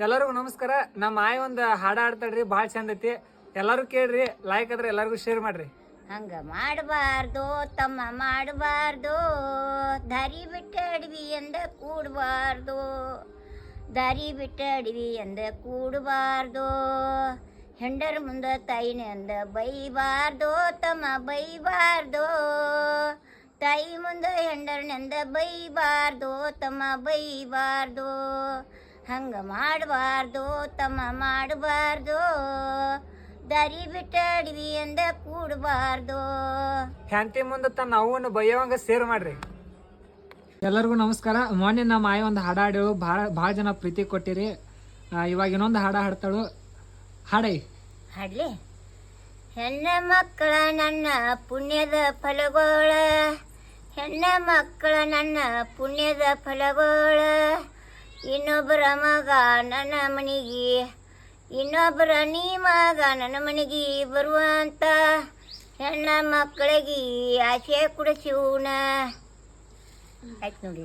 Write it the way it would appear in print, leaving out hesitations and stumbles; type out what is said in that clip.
ಎಲ್ಲರಿಗೂ ನಮಸ್ಕಾರ. ನಮ್ಮ ಆಯ್ ಒಂದು ಹಾಡ ಹಾಡ್ತಾಳ್ರಿ, ಭಾಳ ಚಂದ ಐತಿ. ಎಲ್ಲರೂ ಕೇಳ್ರಿ, ಲೈಕ್ ಆದ್ರೆ ಎಲ್ಲರಿಗೂ ಶೇರ್ ಮಾಡ್ರಿ. ಹಂಗ ಮಾಡಬಾರ್ದು ತಮ್ಮ ಮಾಡಬಾರ್ದು, ದಾರಿ ಬಿಟ್ಟ ಅಡವಿ ಅಂದ ಕೂಡಬಾರ್ದು, ದಾರಿ ಬಿಟ್ಟ ಅಡವಿ ಅಂದ ಕೂಡಬಾರ್ದು, ಹೆಂಡರ ಮುಂದ ತಾಯಿನ ಅಂದ ಬೈಬಾರ್ದು ತಮ್ಮ ಬೈಬಾರ್ದು, ತಾಯಿ ಮುಂದ ಹೆಂಡರ್ನಂದ ಬೈಬಾರ್ದು ತಮ್ಮ ಬೈಬಾರ್ದು, ಹಂಗ ಮಾಡಬಾರ್ದು ತಮ್ಮ ಮಾಡಬಾರ್ದು, ದಾರಿ ಬಿಟ್ಟ ಅಡವಿ ಅಂದ ಕೂಡಬಾರ್ದು. ಹೆಂಡತಿ ಮುಂದೆ ತನ್ನ ಅವ್ವನ್ನ ಬೈಯೋವಂಗ ಶೇರ್ ಮಾಡ್ರಿ. ಎಲ್ಲರಿಗೂ ನಮಸ್ಕಾರ. ಮೊನ್ನೆ ನಮ್ಮ ಆಯ್ ಒಂದು ಹಾಡ ಹಾಡೇಳು, ಭಾಳ ಜನ ಪ್ರೀತಿ ಕೊಟ್ಟಿರಿ. ಇವಾಗ ಇನ್ನೊಂದು ಹಾಡ ಹಾಡ್ತಾಳು, ಹಾಡೈ ಹಾಡ್ಲಿ. ಹೆಣ್ಣ ಮಕ್ಕಳ ನನ್ನ ಪುಣ್ಯದ ಫಲಗೋಳ, ಹೆಣ್ಣ ಮಕ್ಕಳ ನನ್ನ ಪುಣ್ಯದ ಫಲಗೋಳ, ಇನ್ನೊಬ್ಬರ ಮಗ ನನ್ನ ಮನೆಗೆ, ಇನ್ನೊಬ್ಬರ ನೀ ಮಗ ನನ್ನ ಮನೆಗೆ ಬರುವಂತ ಹೆಣ್ಣ ಮಕ್ಕಳಿಗೆ ಆಸೆ ಕುಡಿಸೂನ. ಆಯ್ತು ನೋಡಿ.